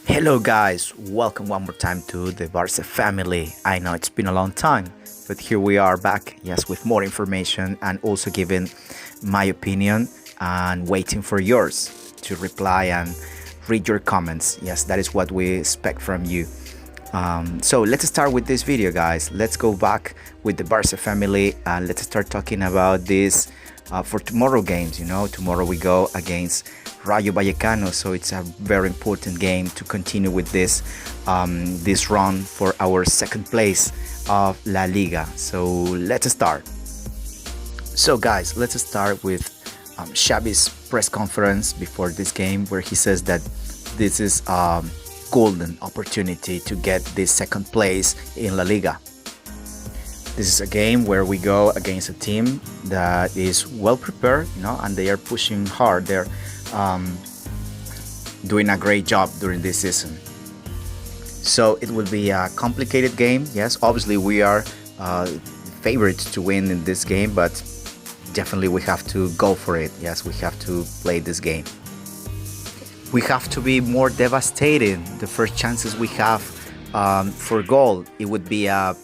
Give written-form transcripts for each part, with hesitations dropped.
Hello guys, welcome one more time to the Barca family. I know it's been a long time, but here we are back, yes, with more information and also giving my opinion and waiting for yours to reply and read your comments. Yes, that is what we expect from you. So let's start with this video, guys. Let's go back with the Barca family and let's start talking about this for tomorrow games. Tomorrow we go against Rayo Vallecano, so it's a very important game to continue with this run for our second place of La Liga. So let's start. So guys, let's start with Xavi'S press conference before this game, where he says that this is a golden opportunity to get this second place in La Liga. This is a game where we go against a team that is well prepared, and they are pushing hard. They're doing a great job during this season. So it will be a complicated game. Yes, obviously we are favorites to win in this game, but definitely we have to go for it. Yes, we have to play this game. We have to be more devastating. The first chances we have for goal, it would be a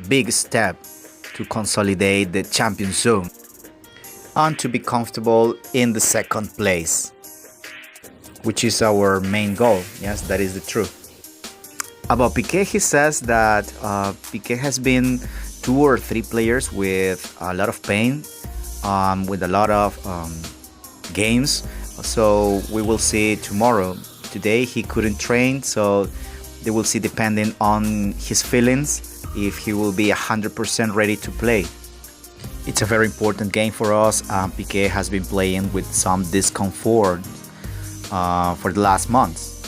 big step to consolidate the champion zone and to be comfortable in the second place, which is our main goal. Yes, that is the truth. About Piqué, he says that Piqué has been 2 or 3 players with a lot of pain, with a lot of games. So we will see tomorrow. Today he couldn't train, so they will see, depending on his feelings, if he will be 100% ready to play. It's a very important game for us. Piqué has been playing with some discomfort for the last months.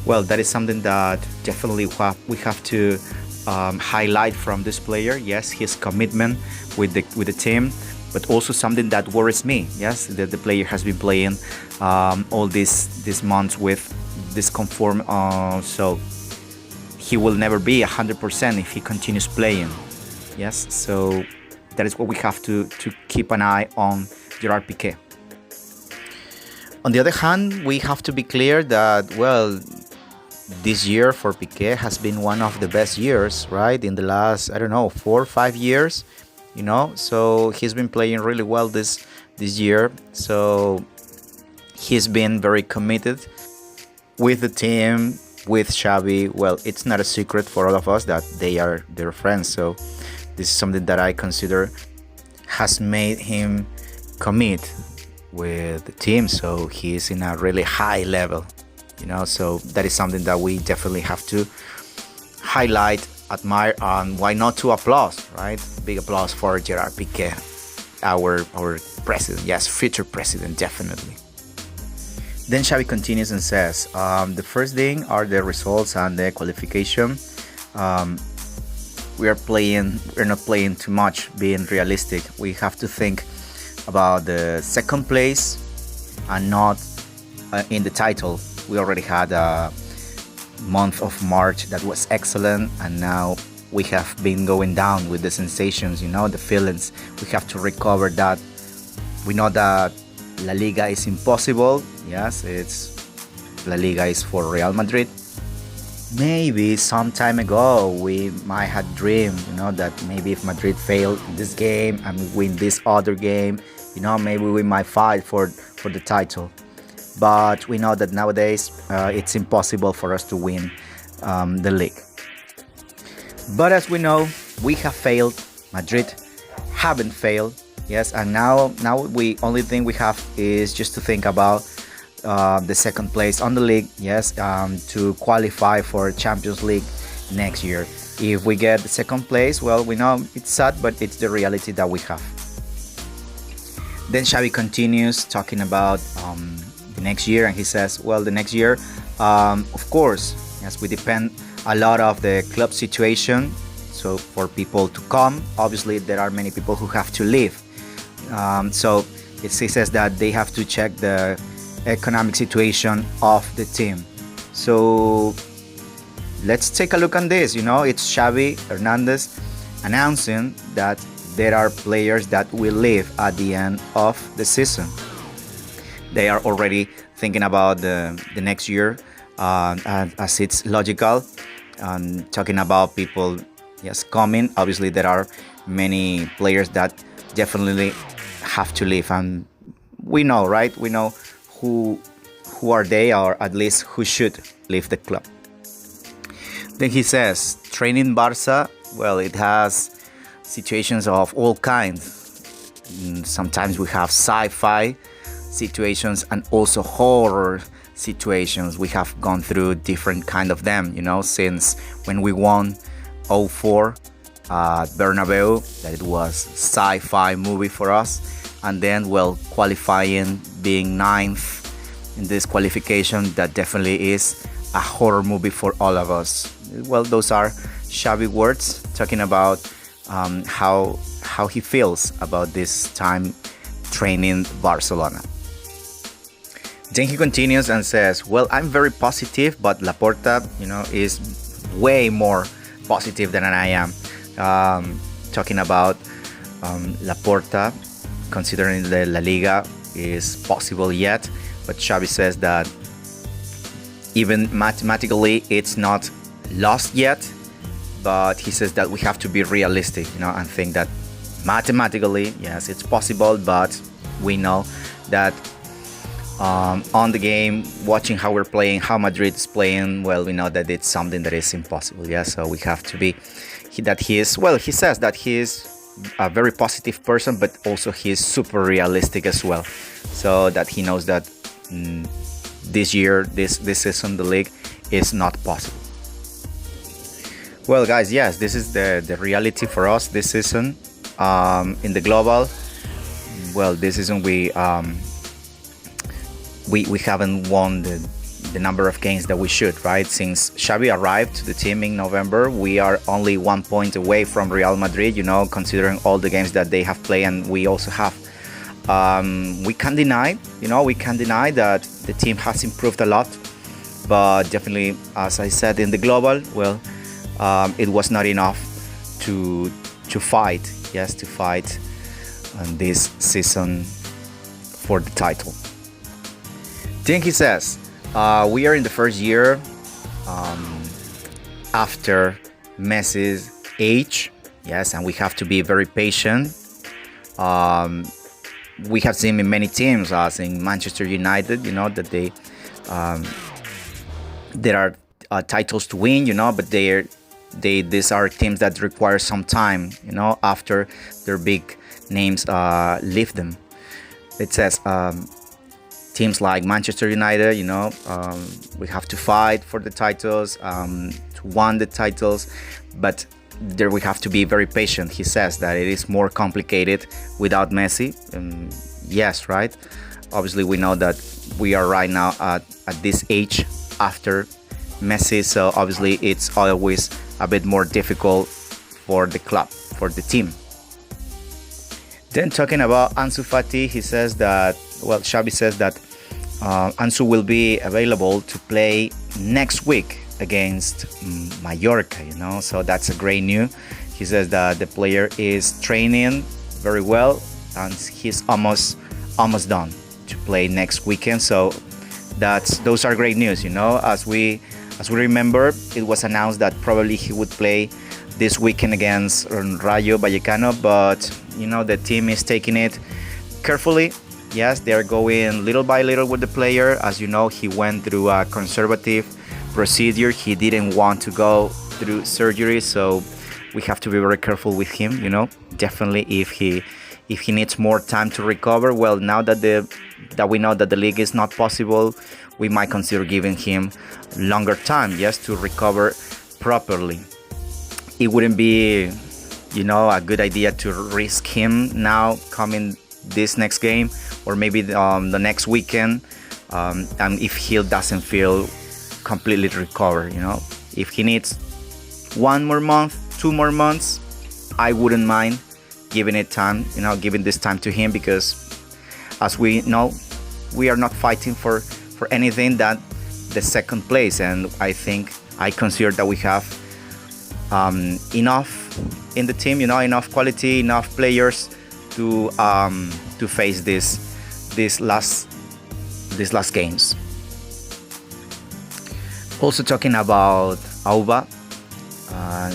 Well, that is something that definitely we have to highlight from this player. Yes, his commitment with the team, but also something that worries me. Yes, that the player has been playing all these months with discomfort, so he will never be 100% if he continues playing. Yes, so that is what we have to keep an eye on Gerard Piqué. On the other hand, we have to be clear that, well, this year for Piqué has been one of the best years, right? In the last, 4 or 5 years, so he's been playing really well this year. So he's been very committed with the team, with Xavi. Well, it's not a secret for all of us that they are their friends. So this is something that I consider has made him commit with the team. So he's in a really high level, so that is something that we definitely have to highlight, admire, and why not to applaud, right? Big applause for Gerard Piqué, our president. Yes, future president, definitely. Then Xavi continues and says, the first thing are the results and the qualification. We're not playing too much, being realistic. We have to think about the second place and not in the title. We already had a month of March that was excellent, and now we have been going down with the sensations, the feelings. We have to recover that. We know that La Liga is impossible. Yes, La Liga is for Real Madrid. Maybe some time ago we might have dreamed, that maybe if Madrid failed in this game and we win this other game, maybe we might fight for the title. But we know that nowadays it's impossible for us to win the league. But as we know, we have failed. Madrid haven't failed. Yes, and now we only thing we have is just to think about the second place on the league. Yes, to qualify for Champions League next year. If we get the second place, well, we know it's sad, but it's the reality that we have. Then Xavi continues talking about the next year, and he says, well, the next year, of course, yes, we depend a lot of the club situation. So for people to come, obviously there are many people who have to leave. So he says that they have to check the economic situation of the team. So let's take a look on this. It's Xavi Hernandez announcing that there are players that will leave at the end of the season. They are already thinking about the next year and as it's logical. Talking about people, yes, coming. Obviously, there are many players that definitely have to leave, and we know, right? We know who who are they, or at least who should leave the club. Then he says, training Barca, well, it has situations of all kinds. Sometimes we have sci-fi situations and also horror situations. We have gone through different kind of them, since when we won 04 at Bernabeu, that it was sci-fi movie for us. And then, well, qualifying, being ninth in this qualification, that definitely is a horror movie for all of us. Well, those are Xavi words talking about how he feels about this time training Barcelona. Then he continues and says, well, I'm very positive, but Laporta, is way more positive than I am. Talking about Laporta, considering the La Liga is possible yet, but Xavi says that even mathematically it's not lost yet, but he says that we have to be realistic, and think that mathematically, yes, it's possible, but we know that on the game, watching how we're playing, how Madrid is playing, well, we know that it's something that is impossible. Yeah, so we have to be he says that he is a very positive person, but also he is super realistic as well, so that he knows that this year, this season, the league is not possible. Well, guys, yes, this is the reality for us this season. In the global, well, this season we haven't won the number of games that we should, right? Since Xavi arrived to the team in November, we are only 1 point away from Real Madrid, considering all the games that they have played and we also have. We can't deny that the team has improved a lot, but definitely, as I said, in the global, well, it was not enough to fight this season for the title. Then he says, we are in the first year after Messi'S age, yes, and we have to be very patient. We have seen in many teams, as in Manchester United, that there are titles to win, but these are teams that require some time, after their big names leave them. It says teams like Manchester United, we have to fight for the titles, to win the titles, but there we have to be very patient. He says that it is more complicated without Messi. Yes, right? Obviously, we know that we are right now at this age after Messi, so obviously it's always a bit more difficult for the club, for the team. Then talking about Ansu Fati, he says that, well, Xavi says that Ansu will be available to play next week against Mallorca, so that's a great news. He says that the player is training very well and he's almost done to play next weekend, so those are great news. As we remember, it was announced that probably he would play this weekend against Rayo Vallecano, but the team is taking it carefully. Yes, they are going little by little with the player. As you know, he went through a conservative procedure. He didn't want to go through surgery, so we have to be very careful with him. Definitely, if he needs more time to recover, well, now that we know that the league is not possible, we might consider giving him longer time, yes, to recover properly. It wouldn't be, a good idea to risk him now coming this next game, or maybe the next weekend, and if he doesn't feel completely recovered, if he needs 1 more month, 2 more months, I wouldn't mind giving it time, giving this time to him, because as we know, we are not fighting for anything than the second place, and I consider that we have enough in the team, enough quality, enough players to face these last games. Also talking about Auba,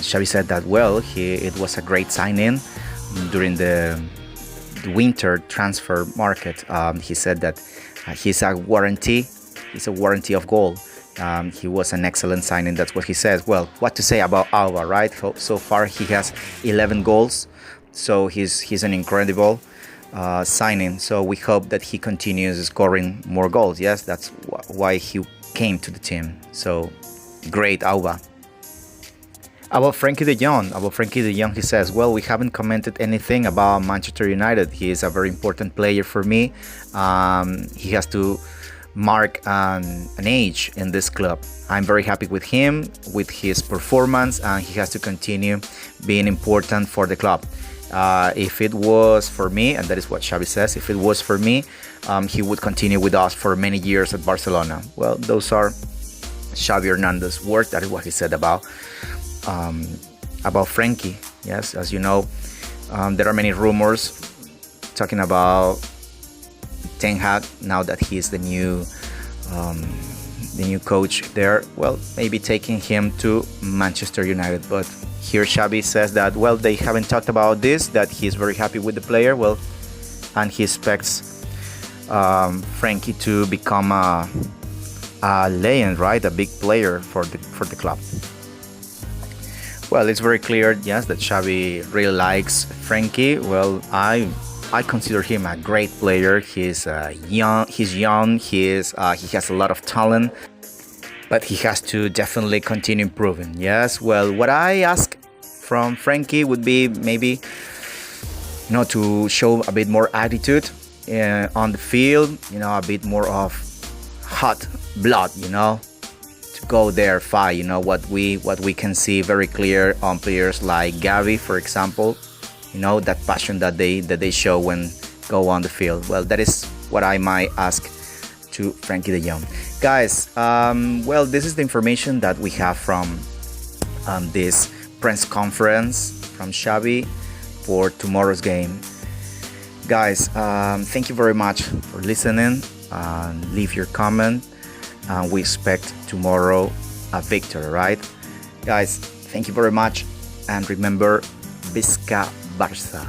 Xavi said that well, it was a great signing during the winter transfer market. He said that he's a warranty. He's a warranty of goal. He was an excellent signing. That's what he says. Well, what to say about Auba, right? So far he has 11 goals. So he's an incredible signing. So we hope that he continues scoring more goals. Yes, that's why he came to the team. So great, Auba. About Frankie de Jong, he says, well, we haven't commented anything about Manchester United. He is a very important player for me. He has to mark an age in this club. I'm very happy with him, with his performance, and he has to continue being important for the club. If it was for me, and that is what Xavi says, if it was for me, he would continue with us for many years at Barcelona. Well, those are Xavi Hernandez's words. That is what he said about Frankie. Yes, as you know, there are many rumors talking about Ten Hag now that he is the new coach there. Well, maybe taking him to Manchester United. But here Xavi says that well, they haven't talked about this. That he's very happy with the player. Well, and he expects Frankie to become a legend, right? A big player for the club. Well, it's very clear, yes, that Xavi really likes Frankie. Well, I consider him a great player. He's young. He has a lot of talent, but he has to definitely continue improving. Yes. Well, what I ask from Frankie would be maybe, to show a bit more attitude on the field. A bit more of hot blood. To go there, fight. What we can see very clear on players like Gavi, for example. That passion that they show when go on the field. Well, that is what I might ask to Frankie de Jong. Guys, well, this is the information that we have from this press conference from Xavi for tomorrow's game. Guys, thank you very much for listening. Leave your comment. We expect tomorrow a victory, right? Guys, thank you very much. And remember, Visca Barça.